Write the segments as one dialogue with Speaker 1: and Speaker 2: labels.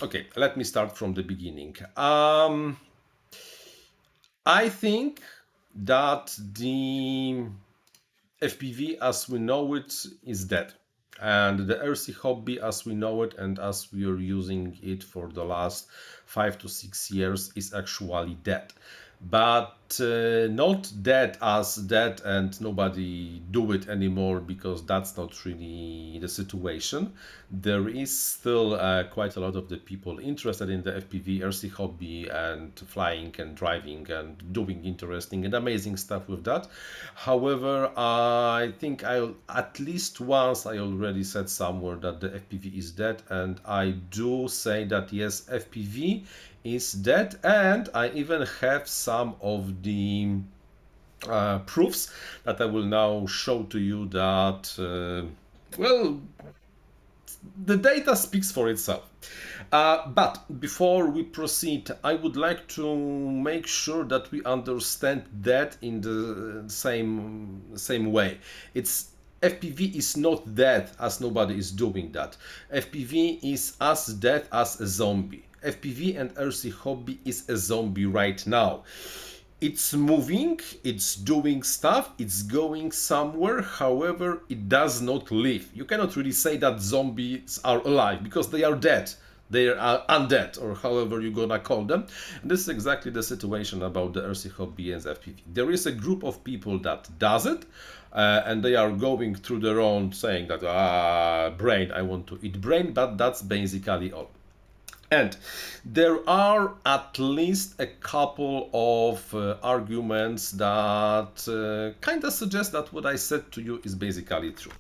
Speaker 1: Okay, let me start from the beginning. I think that the FPV as we know it is dead. And the RC hobby as we know it and as we are using it for the last 5 to 6 years is actually dead. But not dead as dead and nobody do it anymore, because that's not really the situation. There is still quite a lot of the people interested in the FPV RC hobby and flying and driving and doing interesting and amazing stuff with that. However, I think I at least once I already said somewhere that the FPV is dead, and I do say that yes, FPV is dead, and I even have some of the proofs that I will now show to you that well, the data speaks for itself. But before we proceed, I would like to make sure that we understand that in the same way. It's FPV is not dead as nobody is doing that. FPV is as dead as a zombie. FPV and RC hobby is a zombie right now. It's moving, it's doing stuff, it's going somewhere. However, it does not live. You cannot really say that zombies are alive because they are dead. They are undead, or however you're gonna call them. And this is exactly the situation about the RC hobby and FPV. There is a group of people that does it, and they are going through their own saying that brain, I want to eat brain, but that's basically all. And there are at least a couple of arguments that kind of suggest that what I said to you is basically true.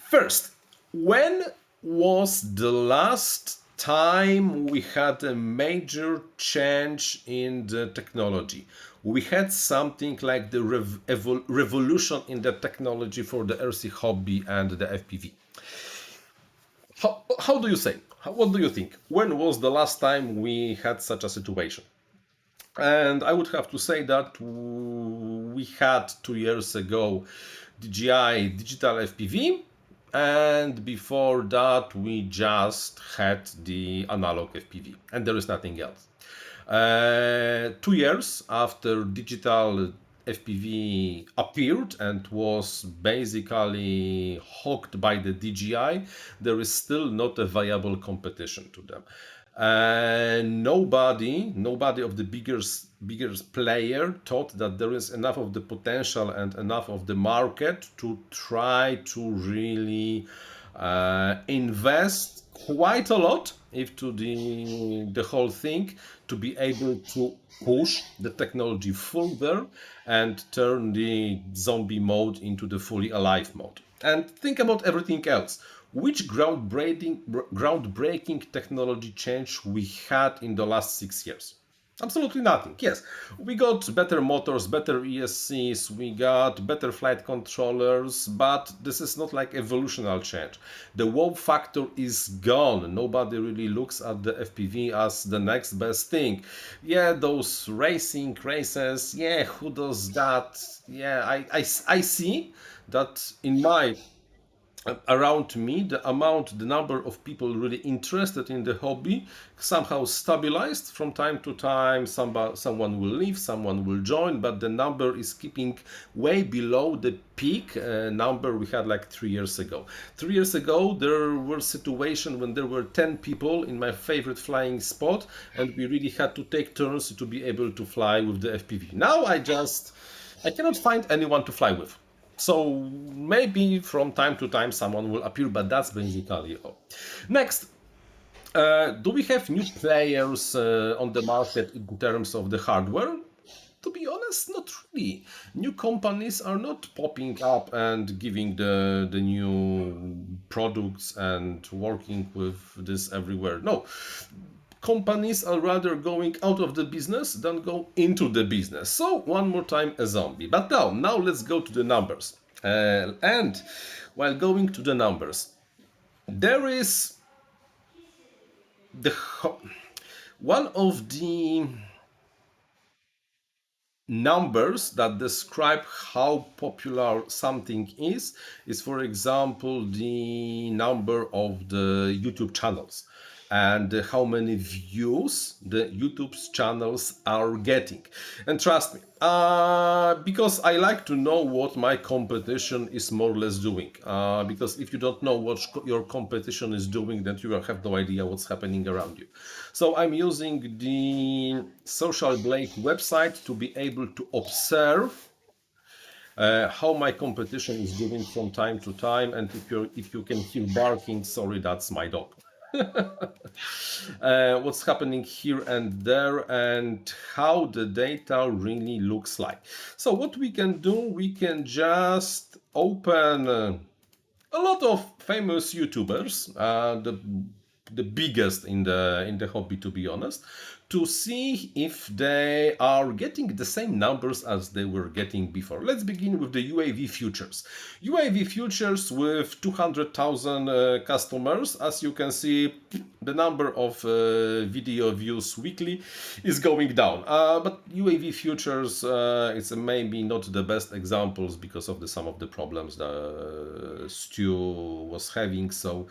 Speaker 1: First, when was the last time we had a major change in the technology? We had something like the revolution in the technology for the RC hobby and the FPV. How do you say? What do you think? When was the last time we had such a situation? And I would have to say that we had 2 years ago DJI digital FPV, and before that we just had the analog FPV, and there is nothing else. 2 years after digital FPV appeared and was basically hooked by the DJI, there is still not a viable competition to them. And nobody of the biggest player thought that there is enough of the potential and enough of the market to try to really invest quite a lot into the whole thing, to be able to push the technology further and turn the zombie mode into the fully alive mode. And think about everything else. Which groundbreaking technology change we had in the last 6 years? Absolutely nothing. Yes, we got better motors, better ESCs, we got better flight controllers, but this is not like evolutionary change. The wow factor is gone. Nobody really looks at the FPV as the next best thing. Yeah, those racing races, yeah, who does that? Yeah, I see that in my around me, the number of people really interested in the hobby somehow stabilized. From time to time, someone will leave, someone will join, but the number is keeping way below the peak number we had like 3 years ago. 3 years ago, there were situations when there were 10 people in my favorite flying spot, and we really had to take turns to be able to fly with the FPV. Now I cannot find anyone to fly with. So maybe from time to time someone will appear, but that's basically all. Next, do we have new players on the market in terms of the hardware? To be honest, not really. New companies are not popping up and giving the new products and working with this everywhere. No, companies are rather going out of the business than go into the business. So one more time, a zombie. But now let's go to the numbers. And while going to the numbers, there is the one of the numbers that describe how popular something is for example the number of the YouTube channels. and how many views the YouTube's channels are getting. And trust me, because I like to know what my competition is more or less doing. Because if you don't know what your competition is doing, then you will have no idea what's happening around you. So I'm using the Social Blade website to be able to observe how my competition is doing from time to time. And if you can hear barking, sorry, that's my dog. What's happening here and there, and how the data really looks like. So what we can do, we can just open a lot of famous YouTubers, the biggest in the hobby, to be honest, to see if they are getting the same numbers as they were getting before. Let's begin with the UAV Futures. UAV Futures with 200,000 customers. As you can see, the number of video views weekly is going down. But UAV Futures, it's maybe not the best examples because of some of the problems that Stu was having. So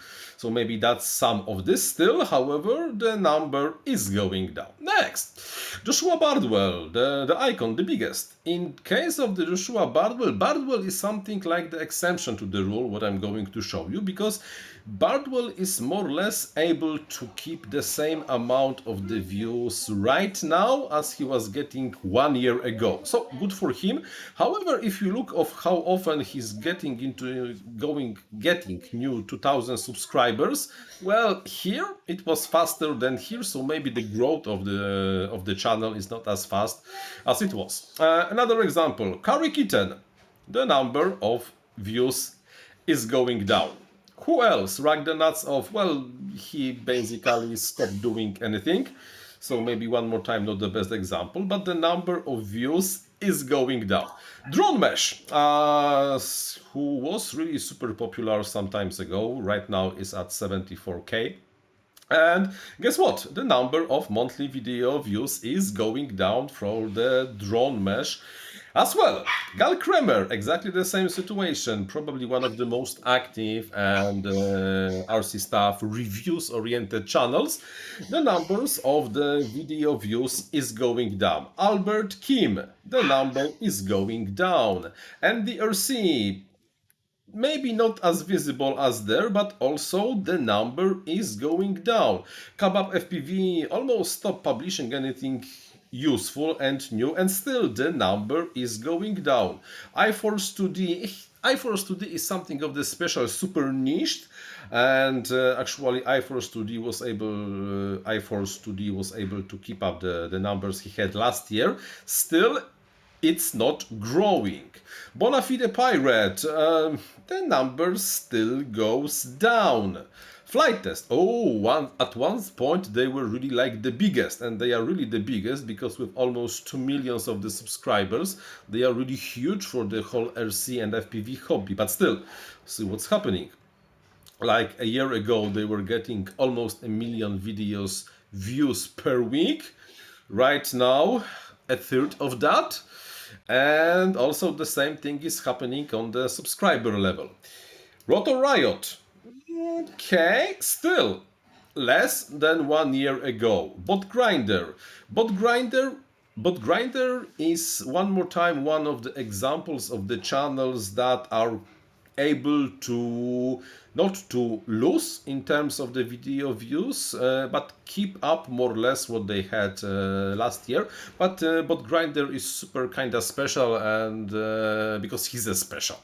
Speaker 1: maybe that's some of this still. However, the number is going down. Next, Joshua Bardwell, the icon, the biggest. In case of the Joshua Bardwell, Bardwell is something like the exception to the rule, what I'm going to show you, because Bardwell is more or less able to keep the same amount of the views right now as he was getting 1 year ago. So good for him. However, if you look of how often he's getting new 2,000 subscribers, well, here it was faster than here, so maybe the growth of the channel is not as fast as it was. Another example, Curry Kitten, the number of views is going down. Who else? Rag the nuts of, well, he basically stopped doing anything. So maybe one more time, not the best example, but the number of views is going down. Drone Mesh, who was really super popular some times ago, right now is at 74K. And guess what? The number of monthly video views is going down for the Drone Mesh as well. Gal Kremer, exactly the same situation. Probably one of the most active and RC staff reviews-oriented channels. The numbers of the video views is going down. Albert Kim, the number is going down. And the RC, maybe not as visible as there, but also the number is going down. Kebab FPV almost stopped publishing anything useful and new, and still the number is going down. iForce 2D is something of the special, super niched, and actually iForce 2D was able to keep up the numbers he had last year. Still, it's not growing. Bonafide Pirate, the number still goes down. Flight Test, at one point they were really like the biggest, and they are really the biggest because with almost 2 million of the subscribers, they are really huge for the whole RC and FPV hobby. But still, see what's happening. Like a year ago, they were getting almost 1 million views per week. Right now, a third of that. And also the same thing is happening on the subscriber level. Rotor Riot, okay, still less than 1 year ago. Bot Grinder is one more time one of the examples of the channels that are able to not to lose in terms of the video views, but keep up more or less what they had last year. But Grinder is super kind of special, and because he's a special,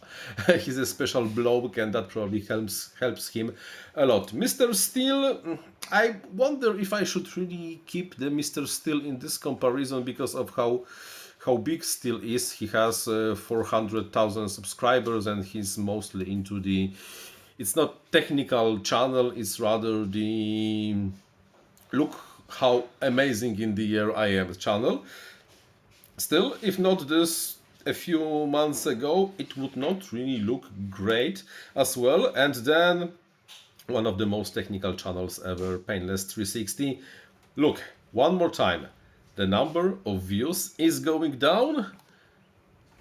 Speaker 1: he's a special bloke, and that probably helps him a lot. Mr. Steel, I wonder if I should really keep the Mr. Steel in this comparison because of how big Steel is. He has 400,000 subscribers, and he's mostly into the, it's not technical channel, it's rather the look how amazing in the air I am channel. Still, if not this a few months ago, it would not really look great as well. And then one of the most technical channels ever, Painless 360. Look, one more time. The number of views is going down,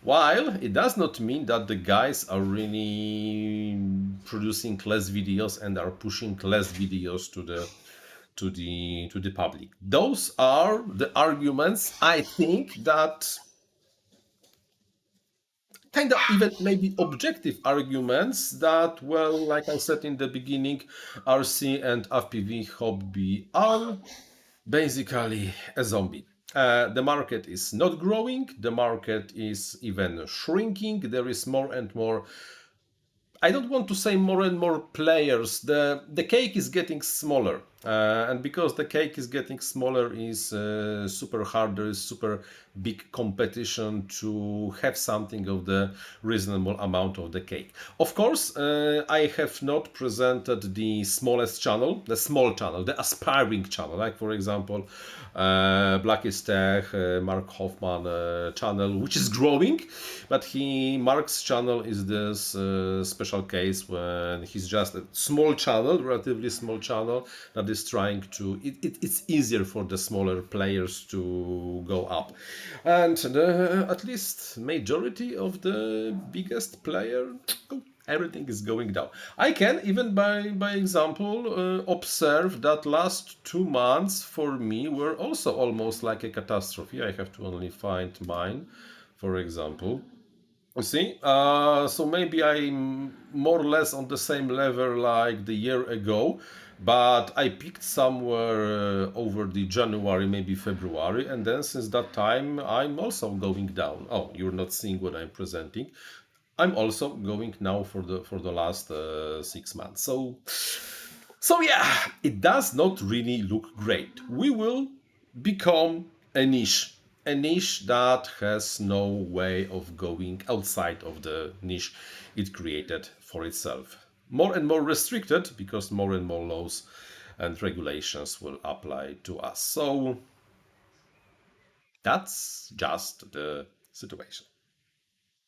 Speaker 1: while it does not mean that the guys are really producing less videos and are pushing less videos to the public. Those are the arguments, I think, that kind of even maybe objective arguments that, well, like I said in the beginning, RC and FPV hobby are basically a zombie. The market is not growing, the market is even shrinking. There is more and more, I don't want to say more and more players. The cake is getting smaller, and because the cake is getting smaller, is super hard. There is super big competition to have something of the reasonable amount of the cake. Of course, I have not presented the smallest channel, the small channel, the aspiring channel, like for example, Blackest Tech, Mark Hoffman channel, which is growing, but Mark's channel is this special case when he's just a small channel, relatively small channel that is trying to. It's easier for the smaller players to go up, and at least majority of the biggest player. Everything is going down. I can even by example observe that last 2 months for me were also almost like a catastrophe. I have to only find mine, for example. You see, so maybe I'm more or less on the same level like the year ago, but I peaked somewhere over the January, maybe February, and then since that time I'm also going down. Oh, you're not seeing what I'm presenting. I'm also going now for the last 6 months. So yeah, it does not really look great. We will become a niche that has no way of going outside of the niche it created for itself. More and more restricted because more and more laws and regulations will apply to us. So that's just the situation.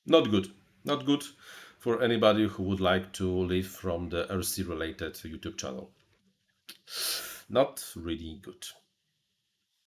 Speaker 1: Not good. Not good for anybody who would like to live from the RC related YouTube channel. Not really good.